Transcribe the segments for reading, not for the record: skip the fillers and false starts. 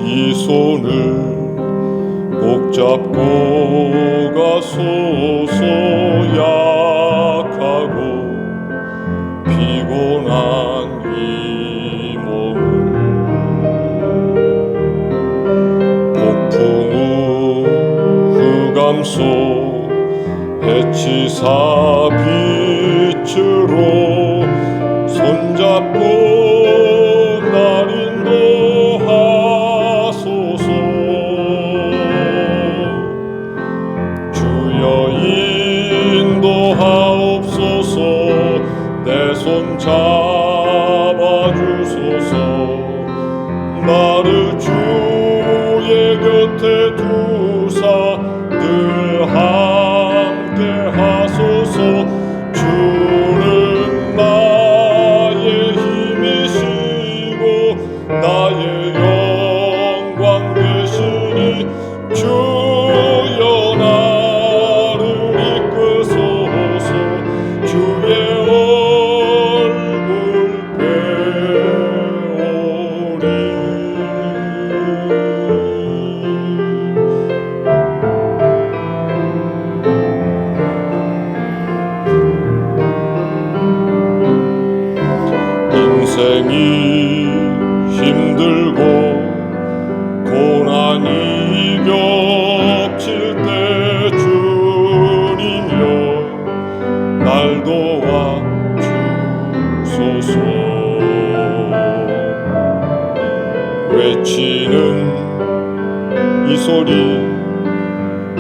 이 손을 꼭 잡고 가소서. 약하고 피곤한 이 몸을 폭풍우 흑암 속 해치사 빛으로 손잡고 날 인도하소서. 주여 인도하옵소서. 내 손 잡아주소서. 나를 주의 곁에 두사 늘 함께 하소서. 주는 나의 힘이시고 나의 영광 되시니 주여 나를 이끄소서. 주의 얼굴 배우리. 인생이 힘들고 고난이 겹칠 때 주님여 날 도와 주소서. 외치는 이 소리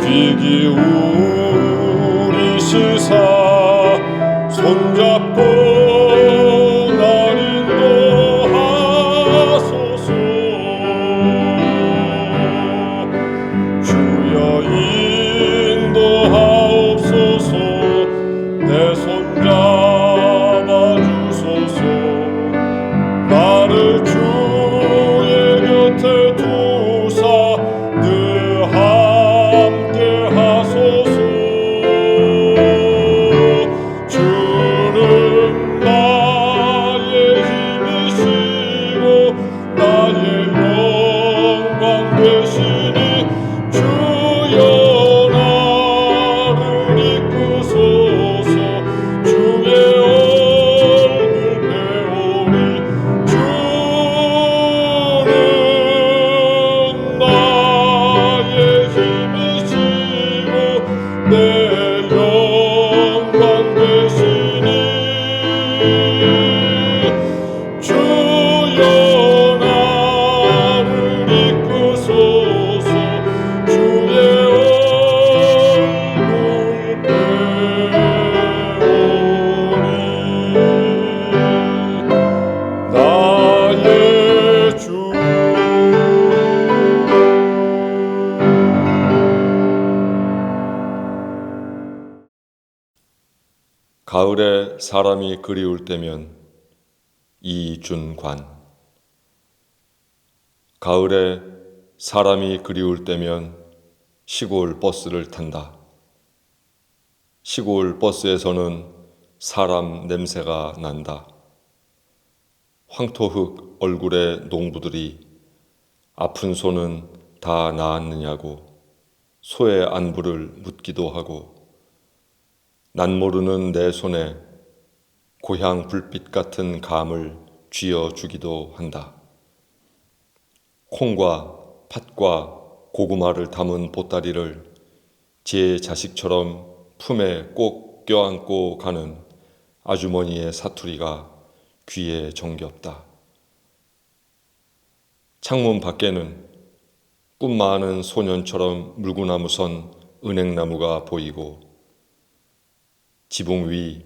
귀 기울이시사 손잡고 날 인도하소서. 주여 인도하옵소서. 내 손 잡아주소서. 나를 주의 곁에 두사 늘 함께 하소서. 주는 나의 힘이시고 나의 영광 되시니 주여 나를 이끄소서. 주의 얼굴 배우리. 주는 나의 힘이시고 내 영광 되시니 주여 나를 이끄소서. 주의 얼굴 배우리. 나의 주. 가을에 사람이 그리울 때면 이준관. 가을에 사람이 그리울 때면 시골 버스를 탄다. 시골 버스에서는 사람 냄새가 난다. 황토흙 얼굴의 농부들이 아픈 소는 다 나았느냐고 소의 안부를 묻기도 하고, 난 모르는 내 손에 고향 불빛 같은 감을 쥐어주기도 한다. 콩과 팥과 고구마를 담은 보따리를 제 자식처럼 품에 꼭 껴안고 가는 아주머니의 사투리가 귀에 정겹다. 창문 밖에는 꿈 많은 소년처럼 물구나무 선 은행나무가 보이고, 지붕 위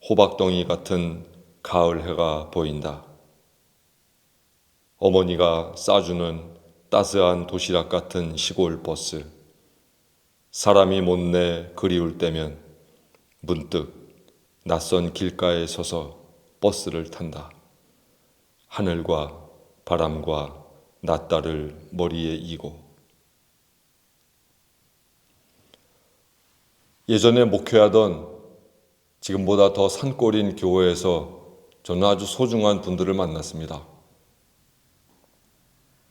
호박덩이 같은 가을 해가 보인다. 어머니가 싸주는 따스한 도시락 같은 시골 버스. 사람이 못내 그리울 때면 문득 낯선 길가에 서서 버스를 탄다. 하늘과 바람과 낯달을 머리에 이고. 예전에 목회하던 지금보다 더 산골인 교회에서 저는 아주 소중한 분들을 만났습니다.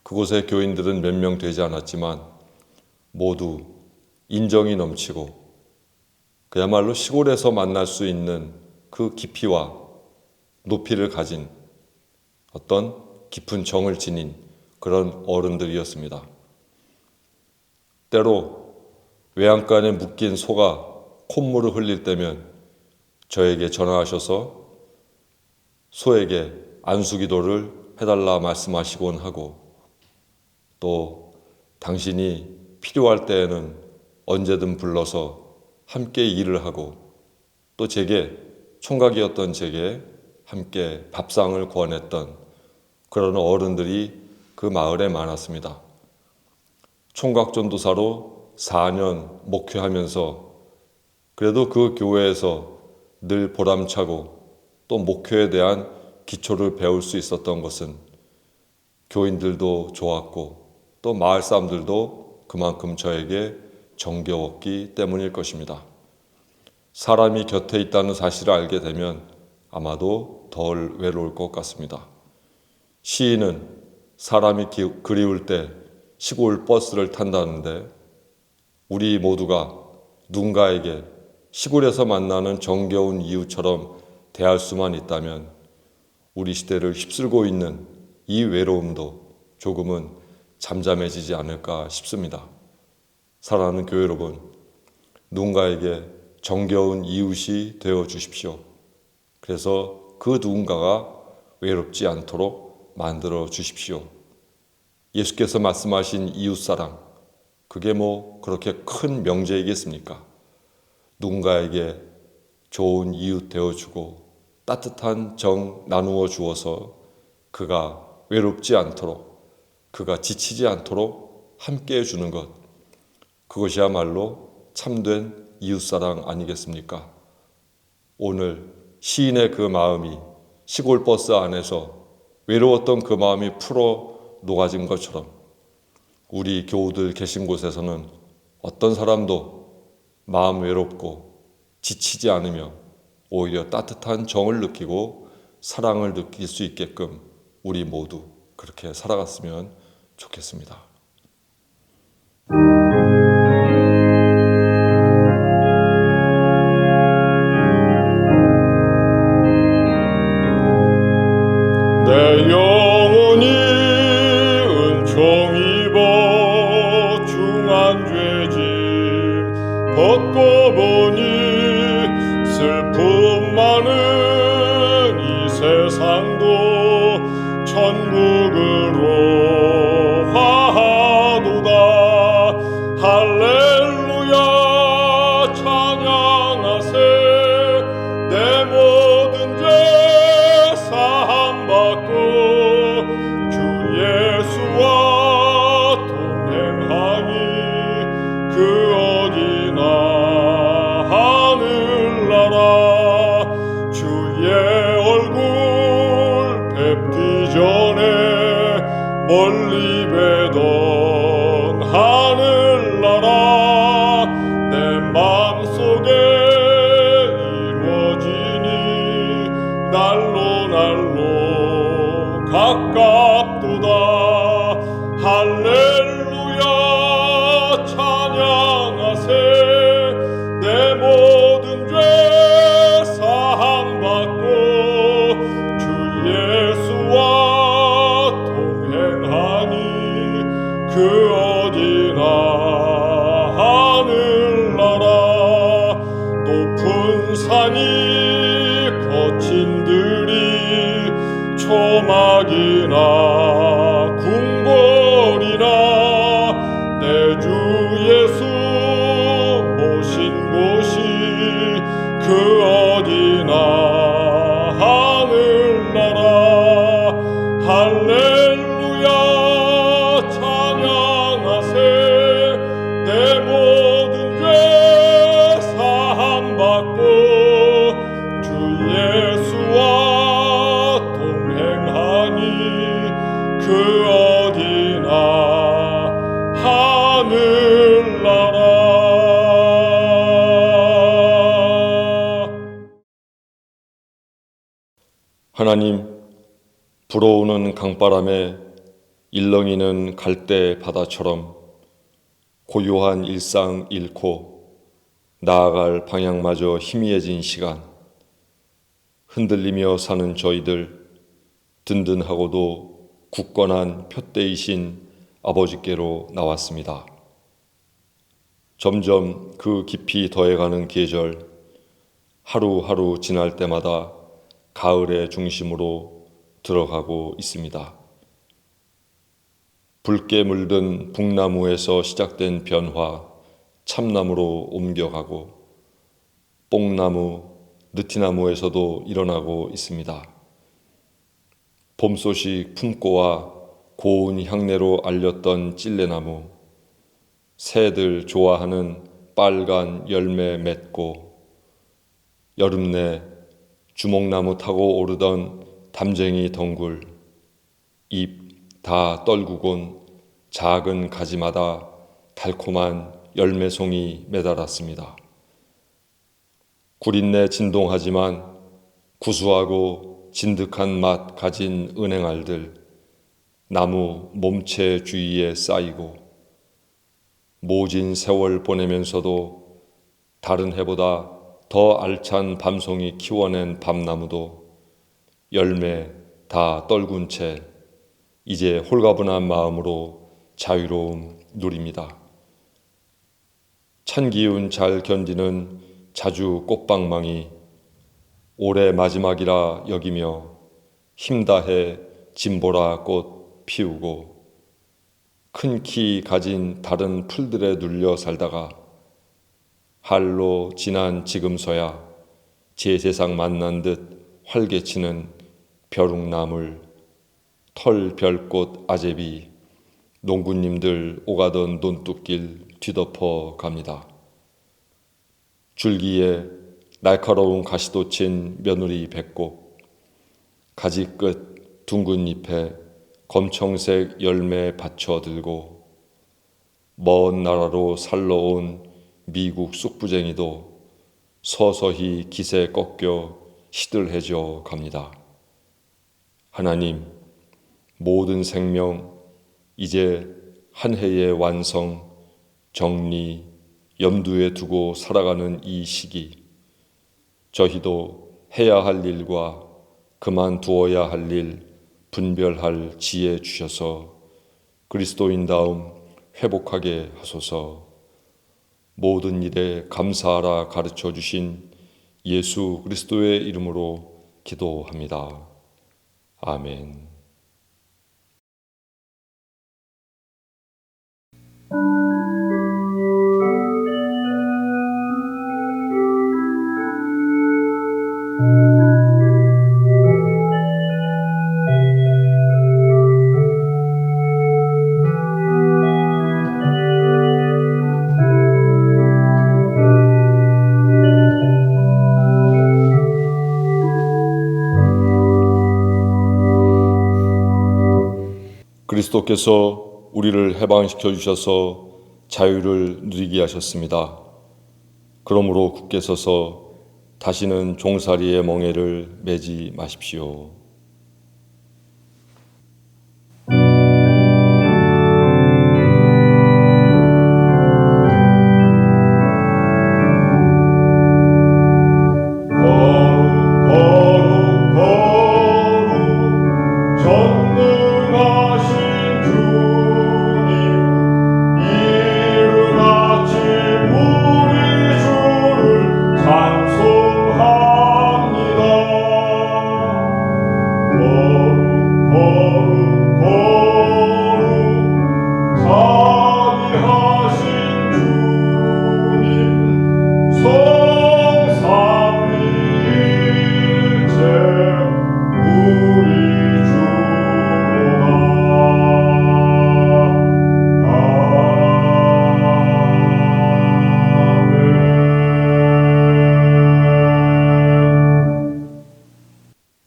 그곳의 교인들은 몇 명 되지 않았지만 모두 인정이 넘치고 그야말로 시골에서 만날 수 있는 그 깊이와 높이를 가진 어떤 깊은 정을 지닌 그런 어른들이었습니다. 때로 외양간에 묶인 소가 콧물을 흘릴 때면 저에게 전화하셔서 소에게 안수기도를 해달라 말씀하시곤 하고, 또 당신이 필요할 때에는 언제든 불러서 함께 일을 하고, 또 제게 총각이었던 제게 함께 밥상을 구원했던 그런 어른들이 그 마을에 많았습니다. 총각전도사로 4년 목회하면서 그래도 그 교회에서 늘 보람차고 또 목회에 대한 기초를 배울 수 있었던 것은 교인들도 좋았고 또 마을 사람들도 그만큼 저에게 정겨웠기 때문일 것입니다. 사람이 곁에 있다는 사실을 알게 되면 아마도 덜 외로울 것 같습니다. 시인은 사람이 그리울 때 시골 버스를 탄다는데, 우리 모두가 누군가에게 시골에서 만나는 정겨운 이웃처럼 대할 수만 있다면 우리 시대를 휩쓸고 있는 이 외로움도 조금은 잠잠해지지 않을까 싶습니다. 사랑하는 교회 여러분, 누군가에게 정겨운 이웃이 되어 주십시오. 그래서 그 누군가가 외롭지 않도록 만들어 주십시오. 예수께서 말씀하신 이웃사랑, 그게 뭐 그렇게 큰 명제이겠습니까? 누군가에게 좋은 이웃 되어주고 따뜻한 정 나누어 주어서 그가 외롭지 않도록, 그가 지치지 않도록 함께 해주는 것, 그것이야말로 참된 이웃사랑 아니겠습니까? 오늘 시인의 그 마음이 시골 버스 안에서 외로웠던 그 마음이 풀어 녹아진 것처럼 우리 교우들 계신 곳에서는 어떤 사람도 마음 외롭고 지치지 않으며 오히려 따뜻한 정을 느끼고 사랑을 느낄 수 있게끔 우리 모두 그렇게 살아갔으면 좋겠습니다. 내 영혼이 은총 입어 중한 죄짐 벗고 보니 슬픔 많은 이 세상도 천국으로 화하도다. 할렐루야 찬양하세. 내 모든 죄 사함받고 주 예수와 동행하니 그 어디나 하늘나라. 주의 얼굴 뵙기 전에 멀리 뵈던 하늘나라 내 맘속에 이루어지니 날로 가깝도다. 할렐루야 찬양하세. 내 모든 죄 사함받고 주 예수와 동행하니 그 어디나 하늘나라. 높은 산이 거친 들이 초막이나 궁궐이나 내 주 예수 모신 곳이 그 어디나 하늘나라. 할렐루야 찬양하세. 내 모든 죄 사함받고 주 예수와 동행하니 그 어디나 하늘나라. 하나님, 불어오는 강바람에 일렁이는 갈대 바다처럼 고요한 일상 잃고 나아갈 방향마저 희미해진 시간, 흔들리며 사는 저희들, 든든하고도 굳건한 표대이신 아버지께로 나왔습니다. 점점 그 깊이 더해가는 계절, 하루하루 지날 때마다 가을의 중심으로 들어가고 있습니다. 붉게 물든 북나무에서 시작된 변화, 참나무로 옮겨가고 뽕나무, 느티나무에서도 일어나고 있습니다. 봄 소식 품고와 고운 향내로 알렸던 찔레나무, 새들 좋아하는 빨간 열매 맺고 여름 내 주목나무 타고 오르던 담쟁이 덩굴, 잎 다 떨구곤 작은 가지마다 달콤한 열매송이 매달았습니다. 구린내 진동하지만 구수하고 진득한 맛 가진 은행알들, 나무 몸체 주위에 쌓이고 모진 세월 보내면서도 다른 해보다 더 알찬 밤송이 키워낸 밤나무도 열매 다 떨군 채 이제 홀가분한 마음으로 자유로움 누립니다. 찬 기운 잘 견디는 자주 꽃방망이 올해 마지막이라 여기며 힘다해 진보라 꽃 피우고 큰 키 가진 다른 풀들에 눌려 살다가 할로 지난 지금서야 제 세상 만난 듯 활개치는 벼룩나물, 털 별꽃 아제비, 농구님들 오가던 논뚝길 뒤덮어 갑니다. 줄기에 날카로운 가시도 친 며느리 배꼽, 가지 끝 둥근 잎에 검청색 열매 받쳐 들고 먼 나라로 살러 온 미국 쑥부쟁이도 서서히 기세 꺾여 시들해져 갑니다. 하나님, 모든 생명 이제 한 해의 완성, 정리, 염두에 두고 살아가는 이 시기, 저희도 해야 할 일과 그만두어야 할 일 분별할 지혜 주셔서 그리스도인다움 회복하게 하소서. 모든 일에 감사하라 가르쳐 주신 예수 그리스도의 이름으로 기도합니다. 아멘. 그리스도께서 우리를 해방시켜 주셔서 자유를 누리게 하셨습니다. 그러므로 굳게 서서 다시는 종살이의 멍에를 매지 마십시오.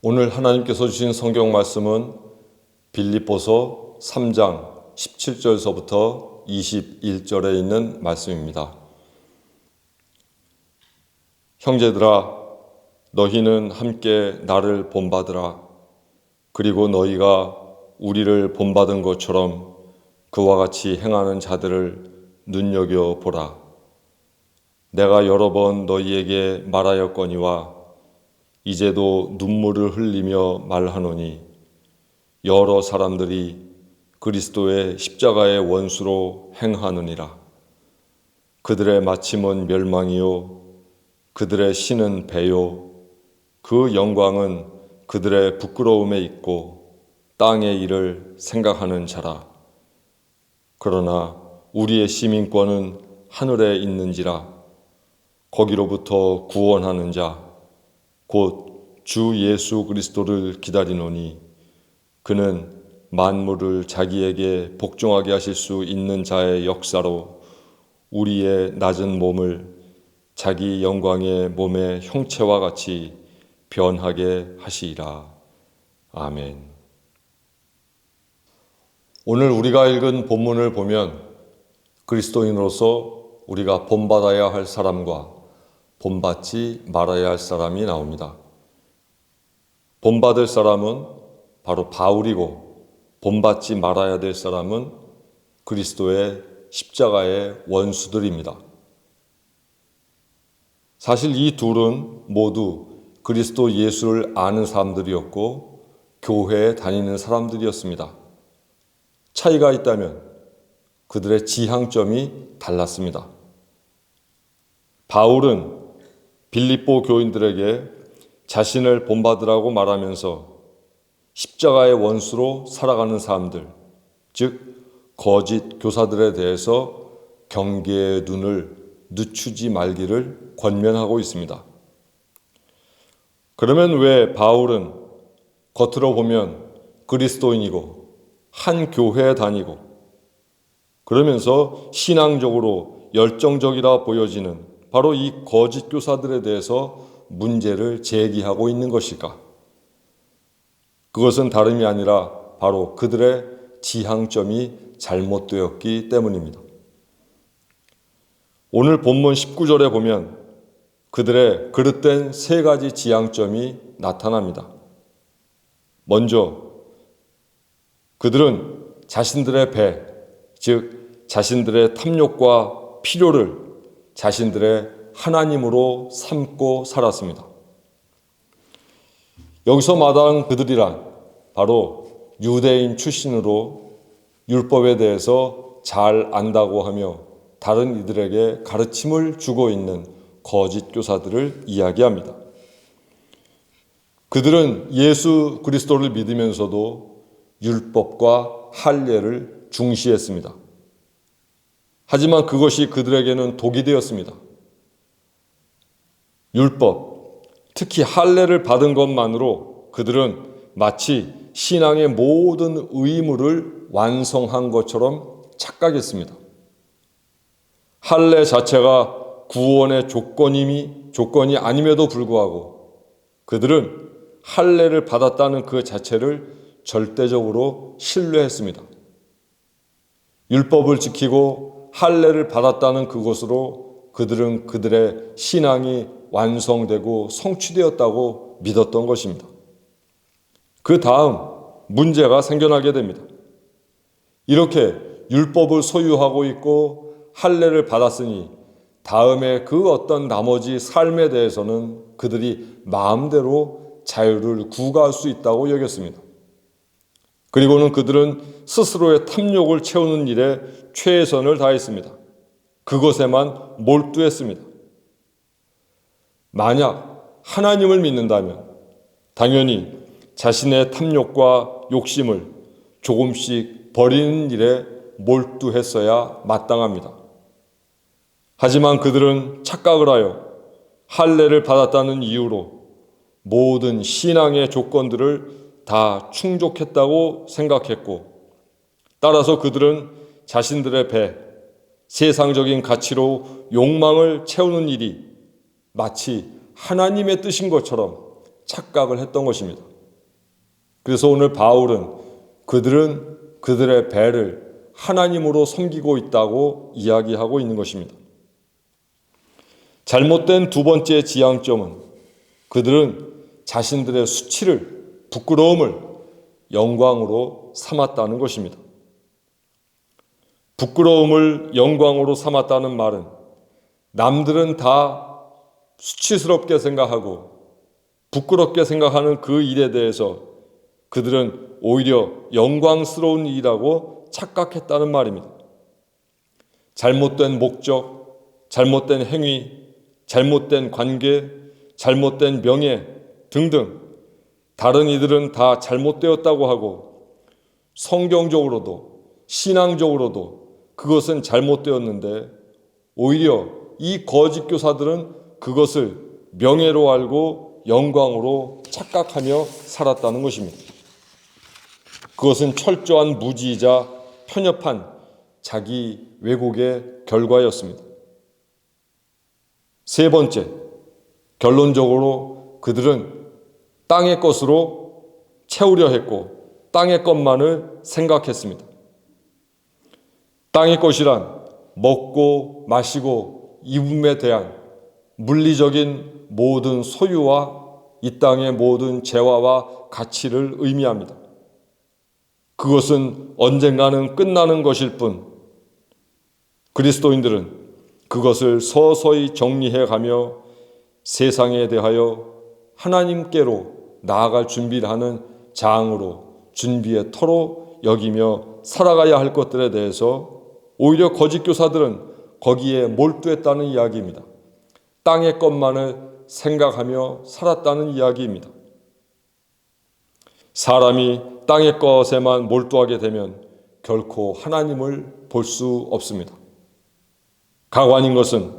오늘 하나님께서 주신 성경 말씀은 빌립보서 3장 17절서부터 21절에 있는 말씀입니다. 형제들아, 너희는 함께 나를 본받으라. 그리고 너희가 우리를 본받은 것처럼 그와 같이 행하는 자들을 눈여겨보라. 내가 여러 번 너희에게 말하였거니와 이제도 눈물을 흘리며 말하노니 여러 사람들이 그리스도의 십자가의 원수로 행하느니라. 그들의 마침은 멸망이요 그들의 신은 배요 그 영광은 그들의 부끄러움에 있고 땅의 일을 생각하는 자라. 그러나 우리의 시민권은 하늘에 있는지라. 거기로부터 구원하는 자 곧 주 예수 그리스도를 기다리노니 그는 만물을 자기에게 복종하게 하실 수 있는 자의 역사로 우리의 낮은 몸을 자기 영광의 몸의 형체와 같이 변하게 하시리라. 아멘. 오늘 우리가 읽은 본문을 보면 그리스도인으로서 우리가 본받아야 할 사람과 본받지 말아야 할 사람이 나옵니다. 본받을 사람은 바로 바울이고 본받지 말아야 될 사람은 그리스도의 십자가의 원수들입니다. 사실 이 둘은 모두 그리스도 예수를 아는 사람들이었고 교회에 다니는 사람들이었습니다. 차이가 있다면 그들의 지향점이 달랐습니다. 바울은 빌립보 교인들에게 자신을 본받으라고 말하면서 십자가의 원수로 살아가는 사람들, 즉 거짓 교사들에 대해서 경계의 눈을 늦추지 말기를 권면하고 있습니다. 그러면 왜 바울은 겉으로 보면 그리스도인이고 한 교회에 다니고 그러면서 신앙적으로 열정적이라 보여지는 바로 이 거짓 교사들에 대해서 문제를 제기하고 있는 것일까? 그것은 다름이 아니라 바로 그들의 지향점이 잘못되었기 때문입니다. 오늘 본문 19절에 보면 그들의 그릇된 세 가지 지향점이 나타납니다. 먼저 그들은 자신들의 배, 즉 자신들의 탐욕과 필요를 자신들의 하나님으로 삼고 살았습니다. 여기서 말하는 그들이란 바로 유대인 출신으로 율법에 대해서 잘 안다고 하며 다른 이들에게 가르침을 주고 있는 거짓 교사들을 이야기합니다. 그들은 예수 그리스도를 믿으면서도 율법과 할례를 중시했습니다. 하지만 그것이 그들에게는 독이 되었습니다. 율법, 특히 할례를 받은 것만으로 그들은 마치 신앙의 모든 의무를 완성한 것처럼 착각했습니다. 할례 자체가 구원의 조건이 아님에도 불구하고 그들은 할례를 받았다는 그 자체를 절대적으로 신뢰했습니다. 율법을 지키고 할례를 받았다는 그것으로 그들은 그들의 신앙이 완성되고 성취되었다고 믿었던 것입니다. 그 다음 문제가 생겨나게 됩니다. 이렇게 율법을 소유하고 있고 할례를 받았으니 다음에 그 어떤 나머지 삶에 대해서는 그들이 마음대로 자유를 구가할 수 있다고 여겼습니다. 그리고는 그들은 스스로의 탐욕을 채우는 일에 최선을 다했습니다. 그것에만 몰두했습니다. 만약 하나님을 믿는다면 당연히 자신의 탐욕과 욕심을 조금씩 버리는 일에 몰두했어야 마땅합니다. 하지만 그들은 착각을 하여 할례를 받았다는 이유로 모든 신앙의 조건들을 다 충족했다고 생각했고 따라서 그들은 자신들의 배, 세상적인 가치로 욕망을 채우는 일이 마치 하나님의 뜻인 것처럼 착각을 했던 것입니다. 그래서 오늘 바울은 그들은 그들의 배를 하나님으로 섬기고 있다고 이야기하고 있는 것입니다. 잘못된 두 번째 지향점은 그들은 자신들의 수치를, 부끄러움을 영광으로 삼았다는 것입니다. 부끄러움을 영광으로 삼았다는 말은 남들은 다 수치스럽게 생각하고 부끄럽게 생각하는 그 일에 대해서 그들은 오히려 영광스러운 일이라고 착각했다는 말입니다. 잘못된 목적, 잘못된 행위, 잘못된 관계, 잘못된 명예 등등 다른 이들은 다 잘못되었다고 하고 성경적으로도 신앙적으로도 그것은 잘못되었는데 오히려 이 거짓 교사들은 그것을 명예로 알고 영광으로 착각하며 살았다는 것입니다. 그것은 철저한 무지이자 편협한 자기 왜곡의 결과였습니다. 세 번째, 결론적으로 그들은 땅의 것으로 채우려 했고 땅의 것만을 생각했습니다. 땅의 것이란 먹고 마시고 입음에 대한 물리적인 모든 소유와 이 땅의 모든 재화와 가치를 의미합니다. 그것은 언젠가는 끝나는 것일 뿐 그리스도인들은 그것을 서서히 정리해 가며 세상에 대하여 하나님께로 나아갈 준비를 하는 장으로 준비의 터로 여기며 살아가야 할 것들에 대해서 오히려 거짓 교사들은 거기에 몰두했다는 이야기입니다. 땅의 것만을 생각하며 살았다는 이야기입니다. 사람이 땅의 것에만 몰두하게 되면 결코 하나님을 볼 수 없습니다. 가관인 것은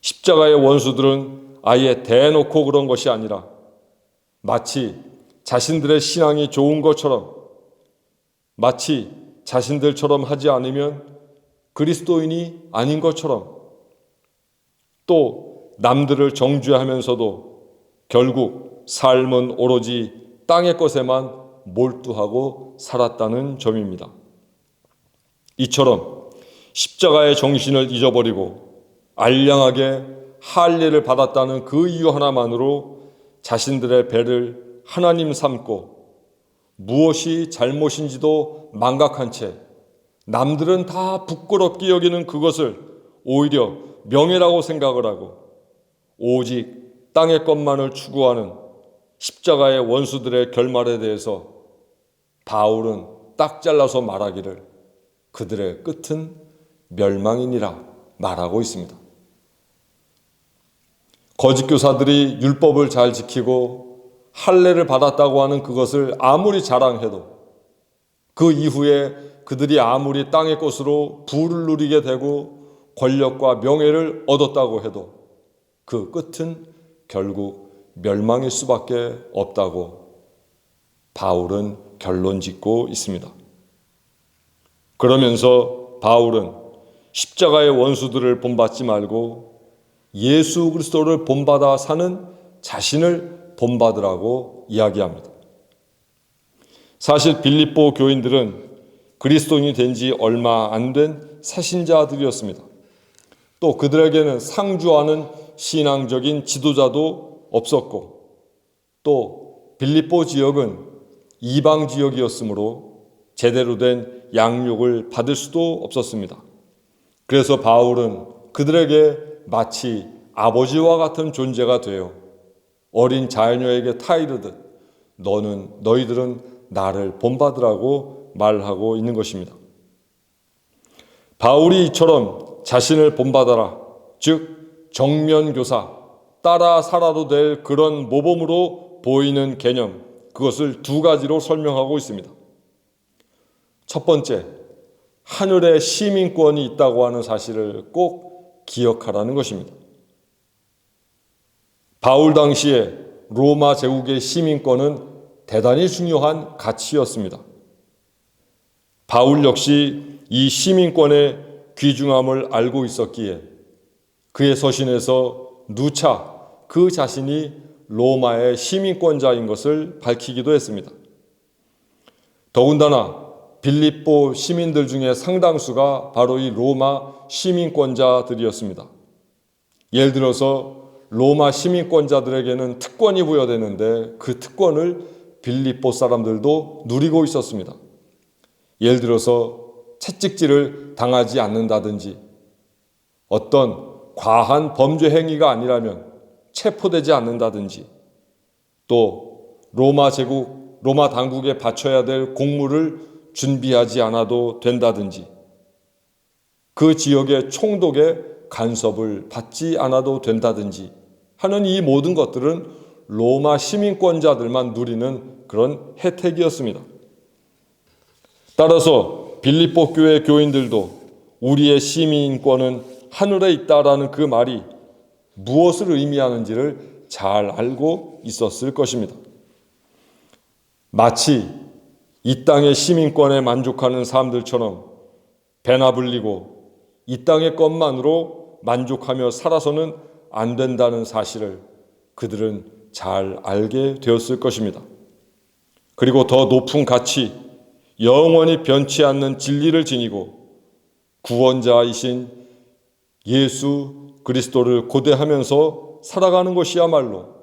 십자가의 원수들은 아예 대놓고 그런 것이 아니라 마치 자신들의 신앙이 좋은 것처럼 마치 자신들처럼 하지 않으면 그리스도인이 아닌 것처럼 또 남들을 정죄하면서도 결국 삶은 오로지 땅의 것에만 몰두하고 살았다는 점입니다. 이처럼 십자가의 정신을 잊어버리고 알량하게 할례를 받았다는 그 이유 하나만으로 자신들의 배를 하나님 삼고 무엇이 잘못인지도 망각한 채 남들은 다 부끄럽게 여기는 그것을 오히려 명예라고 생각을 하고 오직 땅의 것만을 추구하는 십자가의 원수들의 결말에 대해서 바울은 딱 잘라서 말하기를 그들의 끝은 멸망이니라 말하고 있습니다. 거짓 교사들이 율법을 잘 지키고 할례를 받았다고 하는 그것을 아무리 자랑해도 그 이후에 그들이 아무리 땅의 것으로 부를 누리게 되고 권력과 명예를 얻었다고 해도 그 끝은 결국 멸망일 수밖에 없다고 바울은 결론 짓고 있습니다. 그러면서 바울은 십자가의 원수들을 본받지 말고 예수 그리스도를 본받아 사는 자신을 본받으라고 이야기합니다. 사실 빌립보 교인들은 그리스도인이 된 지 얼마 안 된 새신자들이었습니다. 또 그들에게는 상주하는 신앙적인 지도자도 없었고 또 빌립보 지역은 이방 지역이었으므로 제대로 된 양육을 받을 수도 없었습니다. 그래서 바울은 그들에게 마치 아버지와 같은 존재가 되어 어린 자녀에게 타이르듯 너희들은 나를 본받으라고 말하고 있는 것입니다. 바울이 이처럼 자신을 본받아라, 즉 정면교사, 따라 살아도 될 그런 모범으로 보이는 개념, 그것을 두 가지로 설명하고 있습니다. 첫 번째, 하늘에 시민권이 있다고 하는 사실을 꼭 기억하라는 것입니다. 바울 당시에 로마 제국의 시민권은 대단히 중요한 가치였습니다. 바울 역시 이 시민권의 귀중함을 알고 있었기에 그의 서신에서 누차 그 자신이 로마의 시민권자인 것을 밝히기도 했습니다. 더군다나 빌립보 시민들 중에 상당수가 바로 이 로마 시민권자들이었습니다. 예를 들어서 로마 시민권자들에게는 특권이 부여되는데 그 특권을 빌립보 사람들도 누리고 있었습니다. 예를 들어서 채찍질을 당하지 않는다든지 어떤 과한 범죄 행위가 아니라면 체포되지 않는다든지 또 로마 당국에 바쳐야 될 공물을 준비하지 않아도 된다든지 그 지역의 총독의 간섭을 받지 않아도 된다든지 하는 이 모든 것들은 로마 시민권자들만 누리는 그런 혜택이었습니다. 따라서 빌립보 교회 교인들도 우리의 시민권은 하늘에 있다라는 그 말이 무엇을 의미하는지를 잘 알고 있었을 것입니다. 마치 이 땅의 시민권에 만족하는 사람들처럼 배나 불리고 이 땅의 것만으로 만족하며 살아서는 안 된다는 사실을 그들은 잘 알게 되었을 것입니다. 그리고 더 높은 가치, 영원히 변치 않는 진리를 지니고 구원자이신 예수 그리스도를 고대하면서 살아가는 것이야말로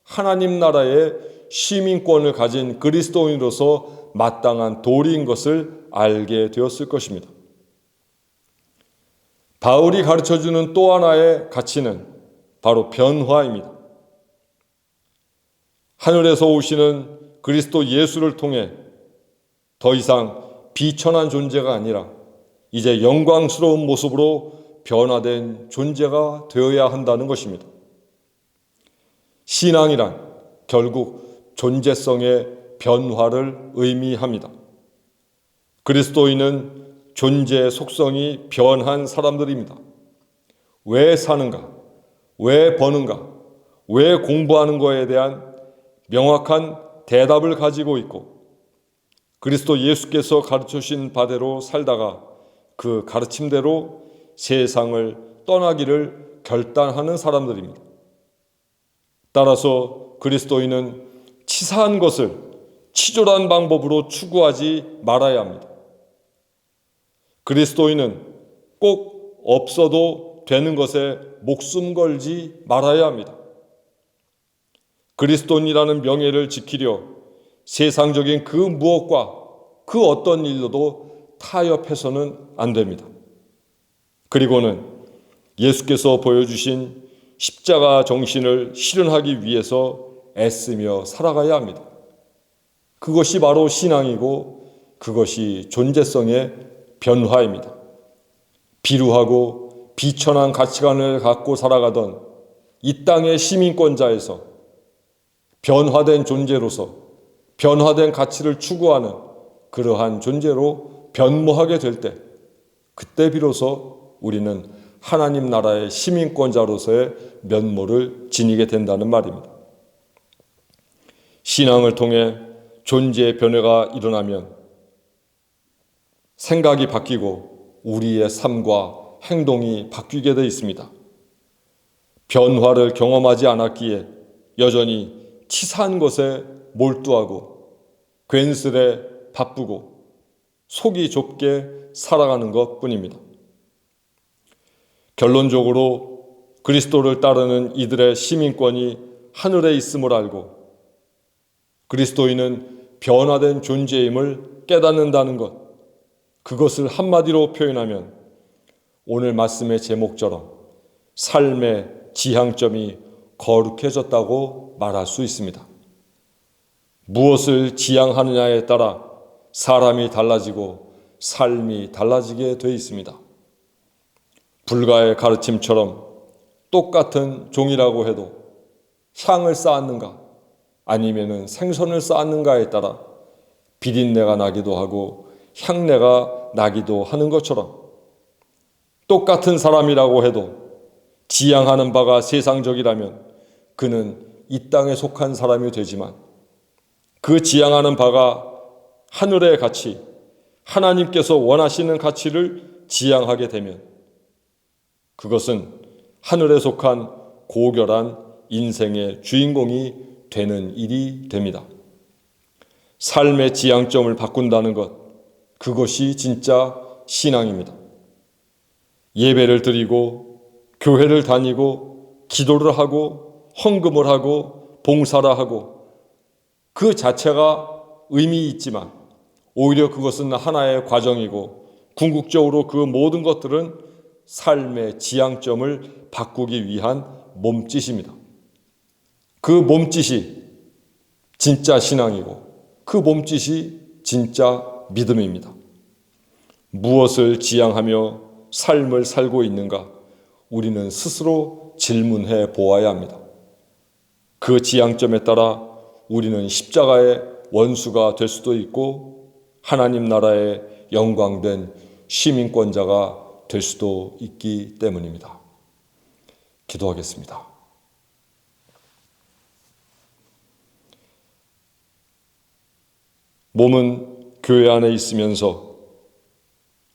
하나님 나라의 시민권을 가진 그리스도인으로서 마땅한 도리인 것을 알게 되었을 것입니다. 바울이 가르쳐주는 또 하나의 가치는 바로 변화입니다. 하늘에서 오시는 그리스도 예수를 통해 더 이상 비천한 존재가 아니라 이제 영광스러운 모습으로 변화된 존재가 되어야 한다는 것입니다. 신앙이란 결국 존재성의 변화를 의미합니다. 그리스도인은 존재의 속성이 변한 사람들입니다. 왜 사는가? 왜 버는가? 왜 공부하는 거에 대한 명확한 대답을 가지고 있고 그리스도 예수께서 가르쳐주신 바대로 살다가 그 가르침대로 세상을 떠나기를 결단하는 사람들입니다. 따라서 그리스도인은 치사한 것을 치졸한 방법으로 추구하지 말아야 합니다. 그리스도인은 꼭 없어도 되는 것에 목숨 걸지 말아야 합니다. 그리스도인이라는 명예를 지키려 세상적인 그 무엇과 그 어떤 일로도 타협해서는 안 됩니다. 그리고는 예수께서 보여주신 십자가 정신을 실현하기 위해서 애쓰며 살아가야 합니다. 그것이 바로 신앙이고 그것이 존재성의 변화입니다. 비루하고 비천한 가치관을 갖고 살아가던 이 땅의 시민권자에서 변화된 존재로서 변화된 가치를 추구하는 그러한 존재로 변모하게 될 때 그때 비로소 우리는 하나님 나라의 시민권자로서의 면모를 지니게 된다는 말입니다. 신앙을 통해 존재의 변화가 일어나면 생각이 바뀌고 우리의 삶과 행동이 바뀌게 되어 있습니다. 변화를 경험하지 않았기에 여전히 치사한 것에 몰두하고 괜스레 바쁘고 속이 좁게 살아가는 것뿐입니다. 결론적으로 그리스도를 따르는 이들의 시민권이 하늘에 있음을 알고 그리스도인은 변화된 존재임을 깨닫는다는 것, 그것을 한마디로 표현하면 오늘 말씀의 제목처럼 삶의 지향점이 거룩해졌다고 말할 수 있습니다. 무엇을 지향하느냐에 따라 사람이 달라지고 삶이 달라지게 되어 있습니다. 불가의 가르침처럼 똑같은 종이라고 해도 향을 쌓았는가 아니면은 생선을 쌓았는가에 따라 비린내가 나기도 하고 향내가 나기도 하는 것처럼 똑같은 사람이라고 해도 지향하는 바가 세상적이라면 그는 이 땅에 속한 사람이 되지만 그 지향하는 바가 하늘의 가치, 하나님께서 원하시는 가치를 지향하게 되면 그것은 하늘에 속한 고결한 인생의 주인공이 되는 일이 됩니다. 삶의 지향점을 바꾼다는 것, 그것이 진짜 신앙입니다. 예배를 드리고 교회를 다니고 기도를 하고 헌금을 하고 봉사를 하고 그 자체가 의미 있지만 오히려 그것은 하나의 과정이고 궁극적으로 그 모든 것들은 삶의 지향점을 바꾸기 위한 몸짓입니다. 그 몸짓이 진짜 신앙이고 그 몸짓이 진짜 믿음입니다. 무엇을 지향하며 삶을 살고 있는가? 우리는 스스로 질문해 보아야 합니다. 그 지향점에 따라 우리는 십자가의 원수가 될 수도 있고 하나님 나라의 영광된 시민권자가 될 수도 있기 때문입니다. 기도하겠습니다. 몸은 교회 안에 있으면서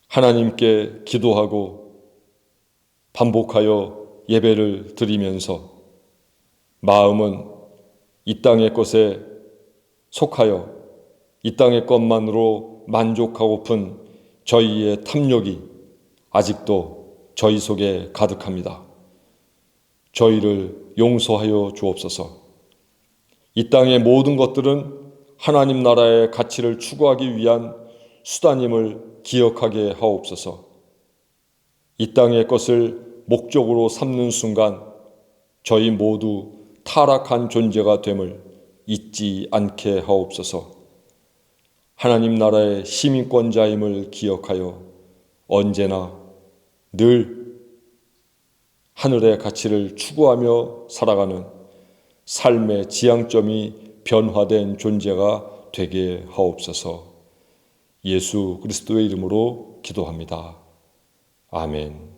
하나님께 기도하고 반복하여 예배를 드리면서 마음은 이 땅의 것에 속하여 이 땅의 것만으로 만족하고픈 저희의 탐욕이 아직도 저희 속에 가득합니다. 저희를 용서하여 주옵소서. 이 땅의 모든 것들은 하나님 나라의 가치를 추구하기 위한 수단임을 기억하게 하옵소서. 이 땅의 것을 목적으로 삼는 순간 저희 모두 타락한 존재가 됨을 잊지 않게 하옵소서. 하나님 나라의 시민권자임을 기억하여 언제나 늘 하늘의 가치를 추구하며 살아가는 삶의 지향점이 변화된 존재가 되게 하옵소서. 예수 그리스도의 이름으로 기도합니다. 아멘.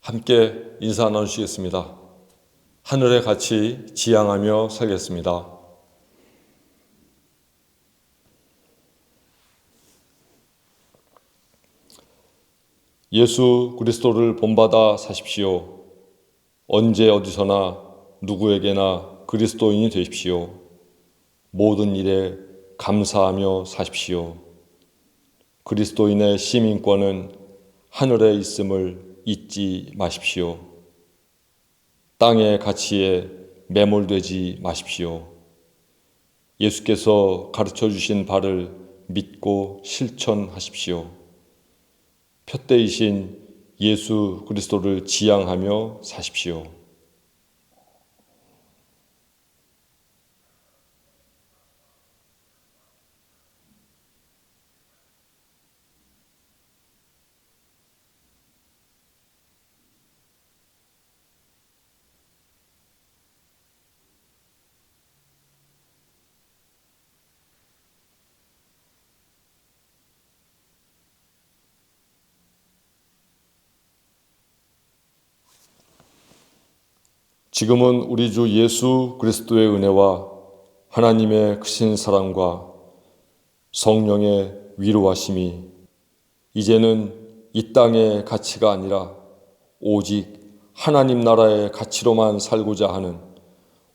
함께 인사 나누시겠습니다. 하늘의 가치 지향하며 살겠습니다. 예수 그리스도를 본받아 사십시오. 언제 어디서나 누구에게나 그리스도인이 되십시오. 모든 일에 감사하며 사십시오. 그리스도인의 시민권은 하늘에 있음을 잊지 마십시오. 땅의 가치에 매몰되지 마십시오. 예수께서 가르쳐 주신 바를 믿고 실천하십시오. 표대이신 예수 그리스도를 지향하며 사십시오. 지금은 우리 주 예수 그리스도의 은혜와 하나님의 크신 사랑과 성령의 위로하심이 이제는 이 땅의 가치가 아니라 오직 하나님 나라의 가치로만 살고자 하는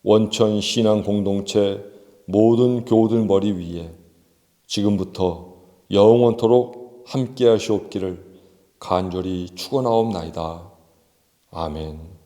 원천 신앙 공동체 모든 교우들 머리 위에 지금부터 영원토록 함께 하시옵기를 간절히 축원하옵나이다. 아멘.